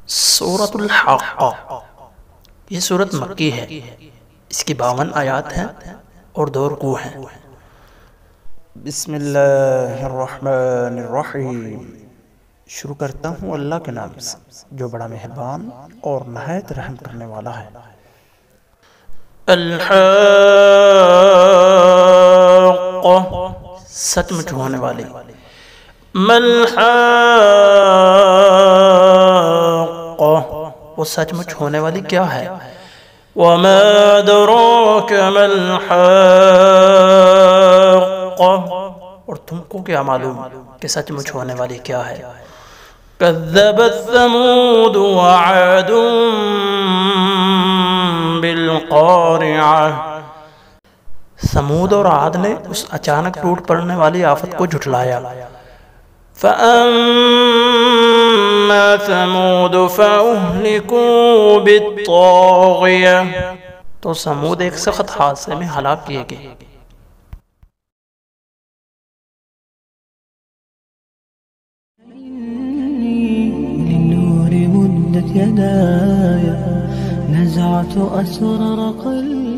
سورۃ الحاقہ، یہ سورت مکی ہے، اس کی 52 آیات ہیں اور 2 رکوع ہیں۔ بسم اللہ الرحمن الرحیم، شروع کرتا ہوں اللہ کے نام سے جو بڑا مہربان اور نہایت رحم کرنے والا ہے۔ الحاقہ، سچ مچ ہونے والی۔ مَلْحَاقَّةُ، وہ سچ مچ ہونے والی کیا ہے؟ وَمَا أَدْرَاكَ مَا الْحَاقَّةُ، اور تم کو کیا معلوم کہ سچ مچ ہونے والی کیا ہے؟ كَذَّبَتْ ثَمُودُ وَعَادٌ بِالْقَارِعَةِ، سمود اور عاد نے اس اچانک ٹوٹ پڑنے والی آفت کو جھٹلایا۔ فَأَمَّا ثَمُودُ فَأُهْلِكُوا بِالطَّاغِيَةِ، تو سمود ایک سخت حادثے میں ہلاک کیے گئے۔ للنور مدت يداي، نزعت أسرار قلبي